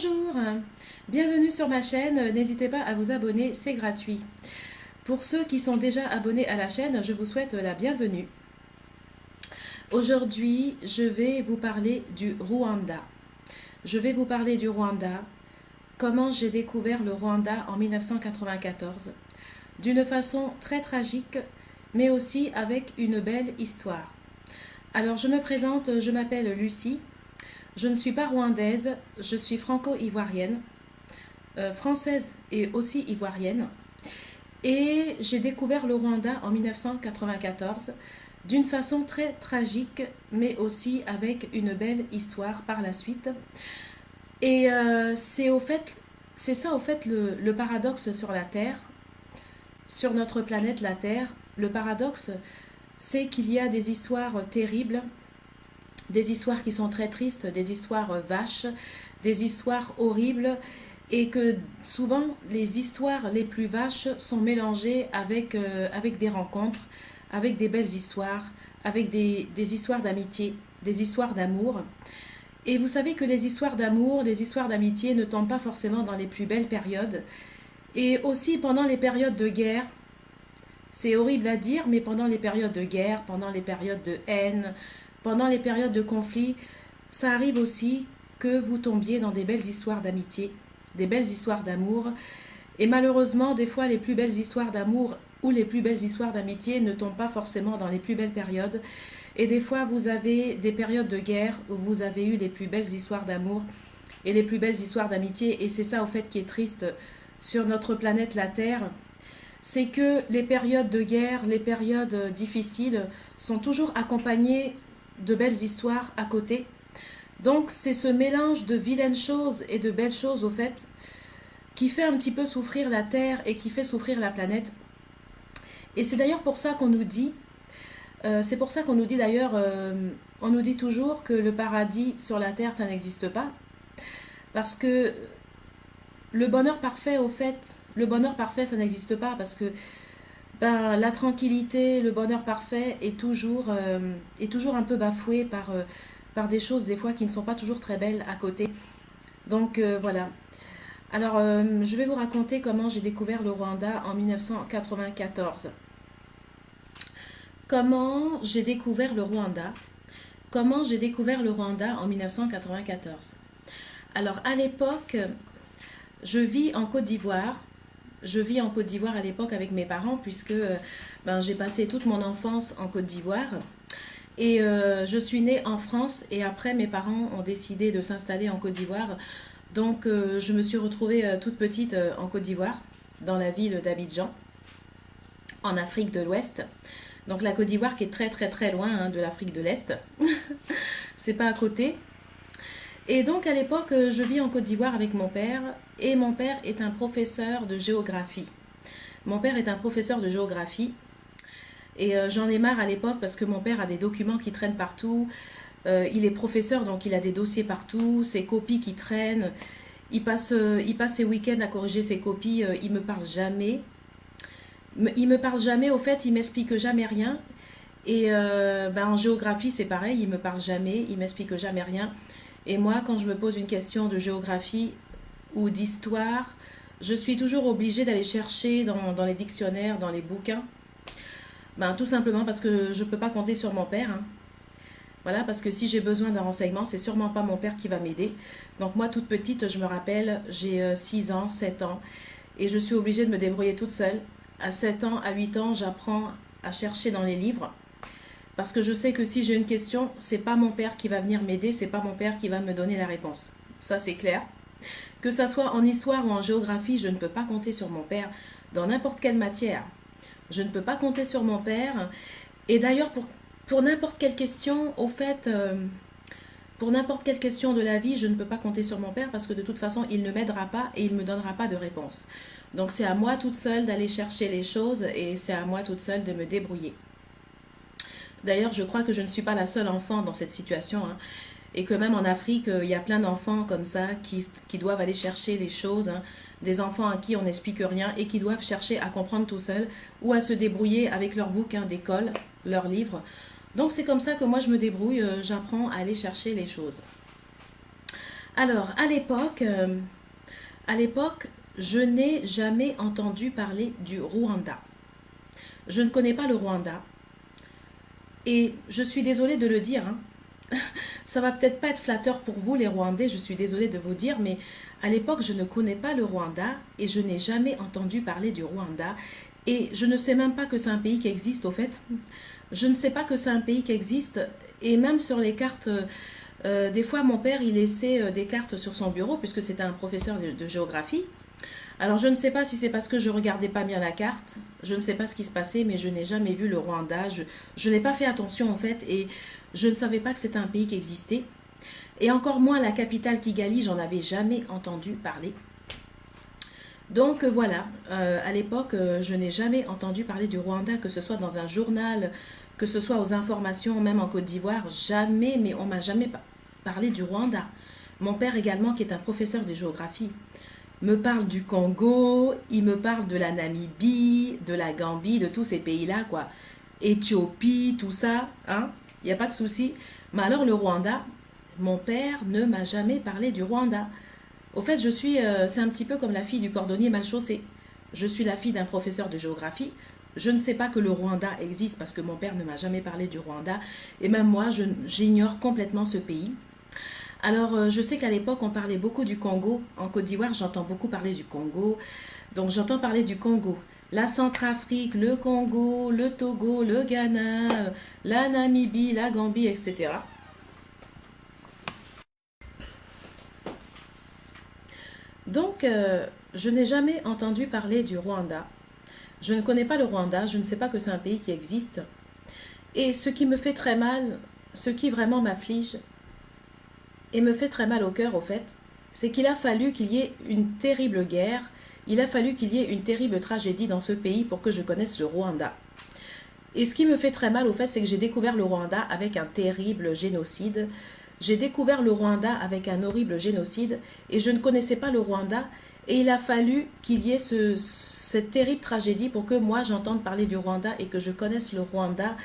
Bonjour, bienvenue sur ma chaîne, n'hésitez pas à vous abonner, c'est gratuit. Pour ceux qui sont déjà abonnés à la chaîne, je vous souhaite la bienvenue. Aujourd'hui, je vais vous parler du Rwanda. Je vais vous parler du Rwanda, comment j'ai découvert le Rwanda en 1994, d'une façon très tragique, mais aussi avec une belle histoire. Alors je me présente, je m'appelle Lucie. Je ne suis pas rwandaise, je suis franco-ivoirienne, française et aussi ivoirienne. Et j'ai découvert le Rwanda en 1994 d'une façon très tragique, mais aussi avec une belle histoire par la suite. Et c'est ça au fait le paradoxe sur la Terre, sur notre planète la Terre. Le paradoxe, c'est qu'il y a des histoires terribles, des histoires qui sont très tristes, des histoires vaches, des histoires horribles, et que souvent les histoires les plus vaches sont mélangées avec des rencontres, avec des belles histoires, avec des histoires d'amitié, des histoires d'amour. Et vous savez que les histoires d'amour, les histoires d'amitié ne tombent pas forcément dans les plus belles périodes. Et aussi pendant les périodes de guerre, c'est horrible à dire, mais pendant les périodes de guerre, pendant les périodes de haine, pendant les périodes de conflit, ça arrive aussi que vous tombiez dans des belles histoires d'amitié, des belles histoires d'amour. Et malheureusement, des fois, les plus belles histoires d'amour ou les plus belles histoires d'amitié ne tombent pas forcément dans les plus belles périodes. Et des fois, vous avez des périodes de guerre où vous avez eu les plus belles histoires d'amour et les plus belles histoires d'amitié. Et c'est ça, au fait, qui est triste sur notre planète, la Terre. C'est que les périodes de guerre, les périodes difficiles sont toujours accompagnées de belles histoires à côté. Donc c'est ce mélange de vilaines choses et de belles choses au fait qui fait un petit peu souffrir la Terre et qui fait souffrir la planète. Et c'est d'ailleurs pour ça qu'on nous dit, c'est pour ça qu'on nous dit d'ailleurs, on nous dit toujours que le paradis sur la Terre ça n'existe pas. Parce que le bonheur parfait au fait, le bonheur parfait ça n'existe pas parce que la tranquillité, le bonheur parfait est toujours un peu bafoué par des choses des fois qui ne sont pas toujours très belles à côté. Donc voilà. Alors je vais vous raconter comment j'ai découvert le Rwanda en 1994. Comment j'ai découvert le Rwanda? Comment j'ai découvert le Rwanda en 1994? Alors à l'époque, je vis en Côte d'Ivoire. Je vis en Côte d'Ivoire à l'époque avec mes parents puisque j'ai passé toute mon enfance en Côte d'Ivoire. Et je suis née en France et après mes parents ont décidé de s'installer en Côte d'Ivoire. Donc je me suis retrouvée toute petite en Côte d'Ivoire, dans la ville d'Abidjan, en Afrique de l'Ouest. Donc la Côte d'Ivoire qui est très très très loin de l'Afrique de l'Est. C'est pas à côté. Et donc à l'époque, je vis en Côte d'Ivoire avec mon père et mon père est un professeur de géographie. Mon père est un professeur de géographie et j'en ai marre à l'époque parce que mon père a des documents qui traînent partout. Il est professeur donc il a des dossiers partout, ses copies qui traînent. Il passe ses week-ends à corriger ses copies, il me parle jamais. Il me parle jamais, au fait, il m'explique jamais rien. Et en géographie, c'est pareil, il me parle jamais, il m'explique jamais rien. Et moi, quand je me pose une question de géographie ou d'histoire, je suis toujours obligée d'aller chercher dans les dictionnaires, dans les bouquins. Tout simplement parce que je ne peux pas compter sur mon père. Voilà, parce que si j'ai besoin d'un renseignement, c'est sûrement pas mon père qui va m'aider. Donc moi, toute petite, je me rappelle, j'ai 6 ans, 7 ans, et je suis obligée de me débrouiller toute seule. À 7 ans, à 8 ans, j'apprends à chercher dans les livres. Parce que je sais que si j'ai une question, c'est pas mon père qui va venir m'aider, c'est pas mon père qui va me donner la réponse. Ça, c'est clair. Que ça soit en histoire ou en géographie, je ne peux pas compter sur mon père dans n'importe quelle matière. Je ne peux pas compter sur mon père. Et d'ailleurs, pour n'importe quelle question, au fait, pour n'importe quelle question de la vie, je ne peux pas compter sur mon père parce que de toute façon, il ne m'aidera pas et il ne me donnera pas de réponse. Donc c'est à moi toute seule d'aller chercher les choses et c'est à moi toute seule de me débrouiller. D'ailleurs, je crois que je ne suis pas la seule enfant dans cette situation. Et que même en Afrique, il y a plein d'enfants comme ça qui doivent aller chercher les choses. Des enfants à qui on n'explique rien et qui doivent chercher à comprendre tout seuls ou à se débrouiller avec leurs bouquins d'école, leurs livres. Donc c'est comme ça que moi je me débrouille, j'apprends à aller chercher les choses. Alors, à l'époque, je n'ai jamais entendu parler du Rwanda. Je ne connais pas le Rwanda. Et je suis désolée de le dire, hein. Ça va peut-être pas être flatteur pour vous, les Rwandais, je suis désolée de vous dire, mais à l'époque, je ne connais pas le Rwanda et je n'ai jamais entendu parler du Rwanda. Et je ne sais même pas que c'est un pays qui existe, au fait. Je ne sais pas que c'est un pays qui existe. Et même sur les cartes, des fois, mon père, il laissait des cartes sur son bureau, puisque c'était un professeur de géographie. Alors, je ne sais pas si c'est parce que je regardais pas bien la carte, je ne sais pas ce qui se passait, mais je n'ai jamais vu le Rwanda. Je n'ai pas fait attention, en fait, et je ne savais pas que c'était un pays qui existait. Et encore moins la capitale Kigali, j'en avais jamais entendu parler. Donc voilà, à l'époque, je n'ai jamais entendu parler du Rwanda, que ce soit dans un journal, que ce soit aux informations, même en Côte d'Ivoire, jamais, mais on m'a jamais parlé du Rwanda. Mon père également, qui est un professeur de géographie, me parle du Congo, il me parle de la Namibie, de la Gambie, de tous ces pays-là, quoi. Éthiopie, tout ça, hein, il n'y a pas de souci. Mais alors le Rwanda, mon père ne m'a jamais parlé du Rwanda. Au fait, c'est un petit peu comme la fille du cordonnier mal chaussé. Je suis la fille d'un professeur de géographie. Je ne sais pas que le Rwanda existe parce que mon père ne m'a jamais parlé du Rwanda. Et même moi, j'ignore complètement ce pays. Alors, je sais qu'à l'époque, on parlait beaucoup du Congo. En Côte d'Ivoire, j'entends beaucoup parler du Congo. Donc, j'entends parler du Congo. La Centrafrique, le Congo, le Togo, le Ghana, la Namibie, la Gambie, etc. Donc, je n'ai jamais entendu parler du Rwanda. Je ne connais pas le Rwanda, je ne sais pas que c'est un pays qui existe. Et ce qui me fait très mal, ce qui vraiment m'afflige et me fait très mal au cœur, au fait, c'est qu'il a fallu qu'il y ait une terrible guerre, il a fallu qu'il y ait une terrible tragédie dans ce pays pour que je connaisse le Rwanda. Et ce qui me fait très mal, au fait, c'est que j'ai découvert le Rwanda avec un terrible génocide. J'ai découvert le Rwanda avec un horrible génocide et je ne connaissais pas le Rwanda. Et il a fallu qu'il y ait cette terrible tragédie pour que moi j'entende parler du Rwanda et que je connaisse le Rwanda.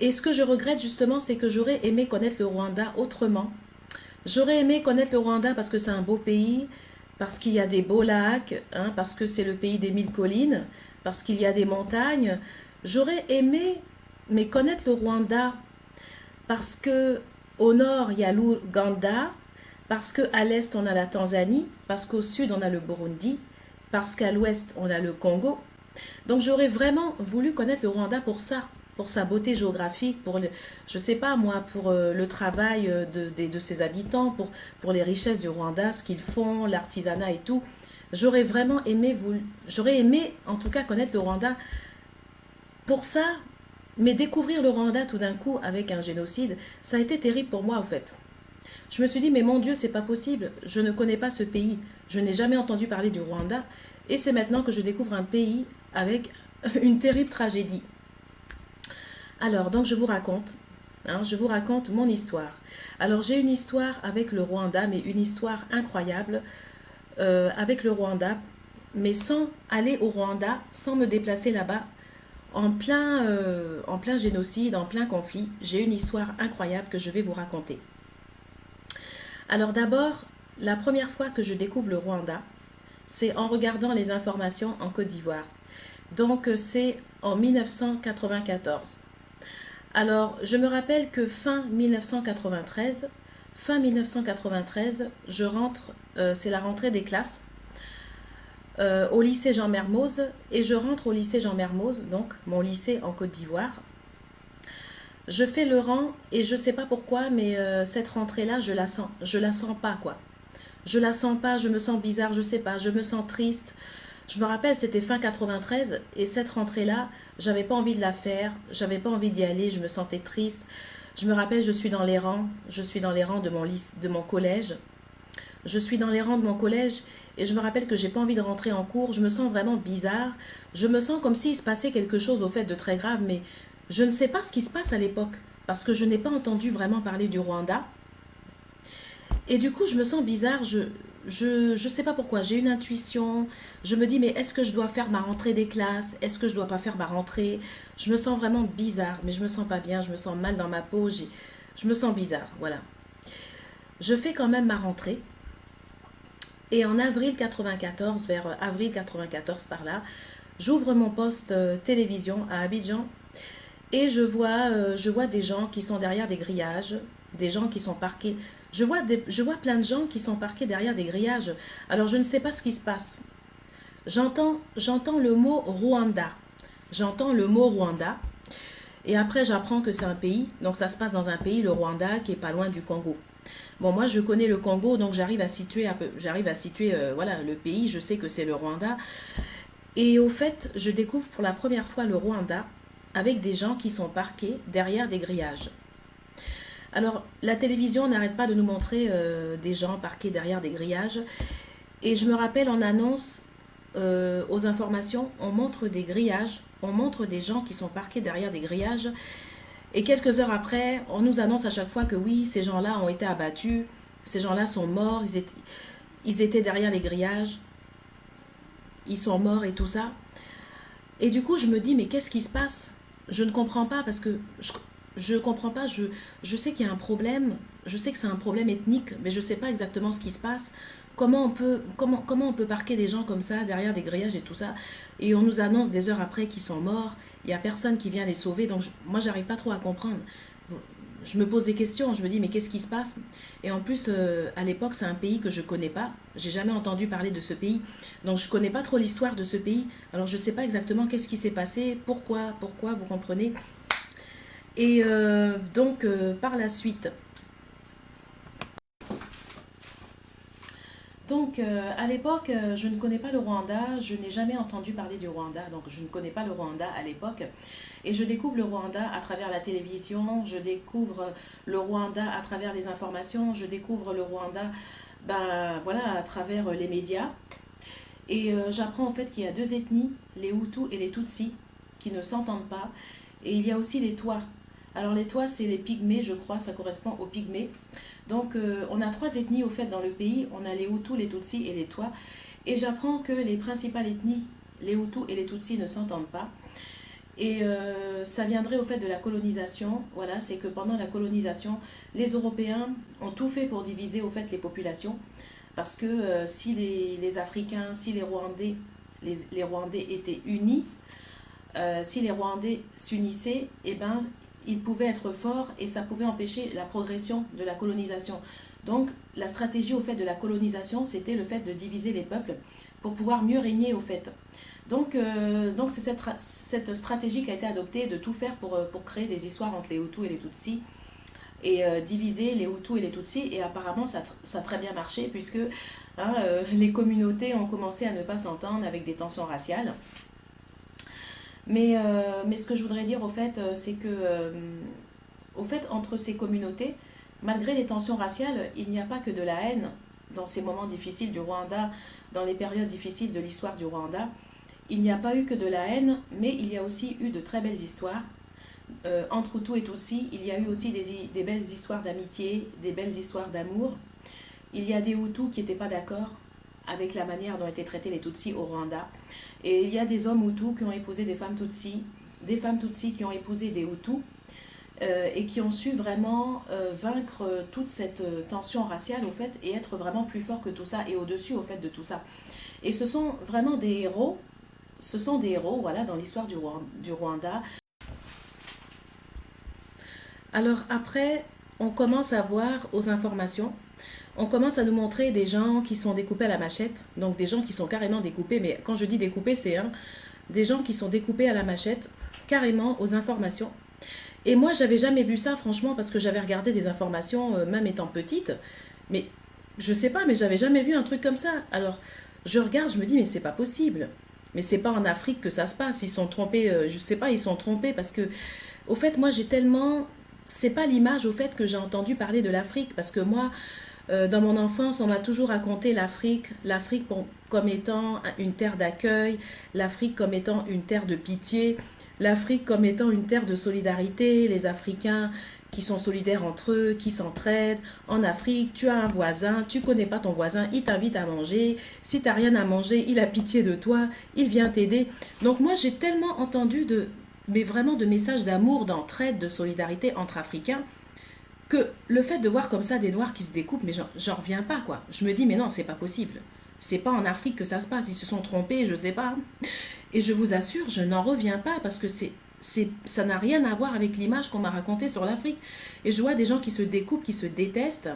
Et ce que je regrette justement, c'est que j'aurais aimé connaître le Rwanda autrement. J'aurais aimé connaître le Rwanda parce que c'est un beau pays, parce qu'il y a des beaux lacs, hein, parce que c'est le pays des mille collines, parce qu'il y a des montagnes. J'aurais aimé mais connaître le Rwanda parce que au nord il y a l'Ouganda, parce qu'à l'est on a la Tanzanie, parce qu'au sud on a le Burundi, parce qu'à l'ouest on a le Congo. Donc j'aurais vraiment voulu connaître le Rwanda pour ça, pour sa beauté géographique, je sais pas moi, pour le travail de ses habitants, pour les richesses du Rwanda, ce qu'ils font, l'artisanat et tout. J'aurais aimé en tout cas connaître le Rwanda pour ça, mais découvrir le Rwanda tout d'un coup avec un génocide, ça a été terrible pour moi en fait. Je me suis dit, mais mon Dieu, c'est pas possible, je ne connais pas ce pays, je n'ai jamais entendu parler du Rwanda, et c'est maintenant que je découvre un pays avec une terrible tragédie. Alors, donc je vous raconte mon histoire. Alors, j'ai une histoire avec le Rwanda, mais une histoire incroyable avec le Rwanda, mais sans aller au Rwanda, sans me déplacer là-bas, en plein génocide, en plein conflit. J'ai une histoire incroyable que je vais vous raconter. Alors d'abord, la première fois que je découvre le Rwanda, c'est en regardant les informations en Côte d'Ivoire. Donc c'est en 1994. Alors je me rappelle que fin 1993, je rentre, c'est la rentrée des classes au lycée Jean Mermoz et je rentre au lycée Jean Mermoz, donc mon lycée en Côte d'Ivoire. Je fais le rang et je sais pas pourquoi, mais cette rentrée-là, je la sens pas quoi. Je la sens pas, je me sens bizarre, je sais pas, je me sens triste. Je me rappelle, c'était fin 93 et cette rentrée-là, j'avais pas envie de la faire, j'avais pas envie d'y aller, je me sentais triste. Je me rappelle, je suis dans les rangs de mon collège. Je suis dans les rangs de mon collège et je me rappelle que j'ai pas envie de rentrer en cours, je me sens vraiment bizarre. Je me sens comme s'il se passait quelque chose au fait de très grave, mais je ne sais pas ce qui se passe à l'époque parce que je n'ai pas entendu vraiment parler du Rwanda. Et du coup, je me sens bizarre, je sais pas pourquoi, j'ai une intuition, je me dis mais est-ce que je dois faire ma rentrée des classes, est-ce que je dois pas faire ma rentrée, je me sens vraiment bizarre, mais je me sens pas bien, je me sens mal dans ma peau, je me sens bizarre, voilà. Je fais quand même ma rentrée, Et en avril 94, vers avril 94 par là, j'ouvre mon poste télévision à Abidjan et je vois des gens qui sont derrière des grillages, des gens qui sont parqués. Je vois plein de gens qui sont parqués derrière des grillages. Alors je ne sais pas ce qui se passe. J'entends le mot Rwanda. J'entends le mot Rwanda. Et après, j'apprends que c'est un pays. Donc ça se passe dans un pays, le Rwanda, qui est pas loin du Congo. Bon, moi, je connais le Congo, donc j'arrive à situer voilà, le pays. Je sais que c'est le Rwanda. Et au fait, je découvre pour la première fois le Rwanda avec des gens qui sont parqués derrière des grillages. Alors, la télévision n'arrête pas de nous montrer des gens parqués derrière des grillages. Et je me rappelle en annonce aux informations, on montre des grillages, on montre des gens qui sont parqués derrière des grillages. Et quelques heures après, on nous annonce à chaque fois que oui, ces gens-là ont été abattus, ces gens-là sont morts, ils étaient derrière les grillages, ils sont morts et tout ça. Et du coup, je me dis, mais qu'est-ce qui se passe? Je ne comprends pas parce que je comprends pas. Je sais qu'il y a un problème. Je sais que c'est un problème ethnique, mais je ne sais pas exactement ce qui se passe. Comment on peut parquer des gens comme ça derrière des grillages et tout ça? Et on nous annonce des heures après qu'ils sont morts. Il n'y a personne qui vient les sauver. Donc moi, j'arrive pas trop à comprendre. Je me pose des questions, je me dis mais qu'est-ce qui se passe? Et en plus, à l'époque, c'est un pays que je connais pas. J'ai jamais entendu parler de ce pays. Donc je connais pas trop l'histoire de ce pays. Alors je sais pas exactement qu'est-ce qui s'est passé, pourquoi, vous comprenez? Et par la suite, à l'époque, je ne connais pas le Rwanda, je n'ai jamais entendu parler du Rwanda, donc je ne connais pas le Rwanda à l'époque. Et je découvre le Rwanda à travers la télévision, je découvre le Rwanda à travers les informations, je découvre le Rwanda ben, voilà, à travers les médias. Et j'apprends en fait qu'il y a deux ethnies, les Hutus et les Tutsis, qui ne s'entendent pas. Et il y a aussi les Tois. Alors les Tois, c'est les Pygmées, je crois, ça correspond aux Pygmées. Donc on a trois ethnies au fait dans le pays, on a les Hutus, les Tutsis et les Tois. Et j'apprends que les principales ethnies, les Hutus et les Tutsis, ne s'entendent pas. Et ça viendrait au fait de la colonisation. Voilà, c'est que pendant la colonisation, les Européens ont tout fait pour diviser au fait les populations. Parce que si les Africains, si les Rwandais étaient unis, si les Rwandais s'unissaient, eh ben, ils pouvaient être forts et ça pouvait empêcher la progression de la colonisation. Donc la stratégie au fait de la colonisation, c'était le fait de diviser les peuples pour pouvoir mieux régner au fait. Donc c'est cette stratégie qui a été adoptée de tout faire pour créer des histoires entre les Hutus et les Tutsis et diviser les Hutus et les Tutsis. Et apparemment, ça a très bien marché puisque hein, les communautés ont commencé à ne pas s'entendre avec des tensions raciales. Mais ce que je voudrais dire au fait, c'est que au fait, entre ces communautés, malgré les tensions raciales, il n'y a pas que de la haine dans ces moments difficiles du Rwanda, dans les périodes difficiles de l'histoire du Rwanda. Il n'y a pas eu que de la haine, mais il y a aussi eu de très belles histoires. Entre Hutus et Tutsis, il y a eu aussi des belles histoires d'amitié, des belles histoires d'amour. Il y a des Hutus qui n'étaient pas d'accord avec la manière dont étaient traités les Tutsis au Rwanda. Et il y a des hommes Hutus qui ont épousé des femmes Tutsis qui ont épousé des Hutus, et qui ont su vraiment vaincre toute cette tension raciale au fait et être vraiment plus fort que tout ça et au-dessus au fait de tout ça. Et ce sont vraiment des héros voilà, dans l'histoire du Rwanda. Alors après, on commence à voir aux informations, on commence à nous montrer des gens qui sont découpés à la machette, donc des gens qui sont carrément découpés, mais quand je dis découpés, c'est des gens qui sont découpés à la machette, carrément aux informations. Et moi, j'avais jamais vu ça, franchement, parce que j'avais regardé des informations, même étant petite, mais je sais pas, mais j'avais jamais vu un truc comme ça. Alors, je regarde, je me dis, mais c'est pas possible. Mais c'est pas en Afrique que ça se passe. Ils sont trompés, je sais pas, ils sont trompés parce que, au fait, moi, j'ai tellement. C'est pas l'image, au fait, que j'ai entendu parler de l'Afrique, parce que moi, dans mon enfance, on m'a toujours raconté l'Afrique comme étant une terre d'accueil, l'Afrique comme étant une terre de pitié, l'Afrique comme étant une terre de solidarité, les Africains qui sont solidaires entre eux, qui s'entraident. En Afrique, tu as un voisin, tu connais pas ton voisin, il t'invite à manger. Si tu n'as rien à manger, il a pitié de toi, il vient t'aider. Donc moi, j'ai tellement entendu mais vraiment de messages d'amour, d'entraide, de solidarité entre Africains, que le fait de voir comme ça des Noirs qui se découpent, mais j'en reviens pas, quoi. Je me dis, mais non, c'est pas possible. C'est pas en Afrique que ça se passe. Ils se sont trompés, je sais pas. Et je vous assure, je n'en reviens pas parce que ça n'a rien à voir avec l'image qu'on m'a racontée sur l'Afrique. Et je vois des gens qui se découpent, qui se détestent.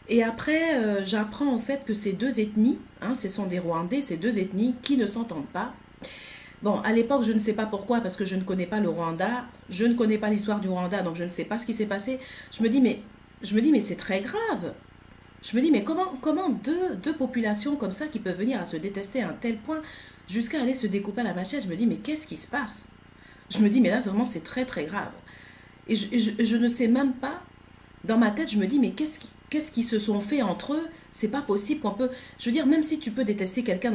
Et après, j'apprends en fait que ces deux ethnies, hein, ce sont des Rwandais, ces deux ethnies qui ne s'entendent pas. Bon, à l'époque, je ne sais pas pourquoi, parce que je ne connais pas le Rwanda, je ne connais pas l'histoire du Rwanda, donc je ne sais pas ce qui s'est passé. Je me dis, mais c'est très grave. Je me dis, mais comment deux populations comme ça qui peuvent venir à se détester à un tel point jusqu'à aller se découper à la machette, je me dis, mais qu'est-ce qui se passe? Je me dis, mais là, vraiment, c'est très, très grave. Et je ne sais même pas, dans ma tête, je me dis, mais qu'est-ce qui se sont fait entre eux? C'est pas possible qu'on peut... Je veux dire, même si tu peux détester quelqu'un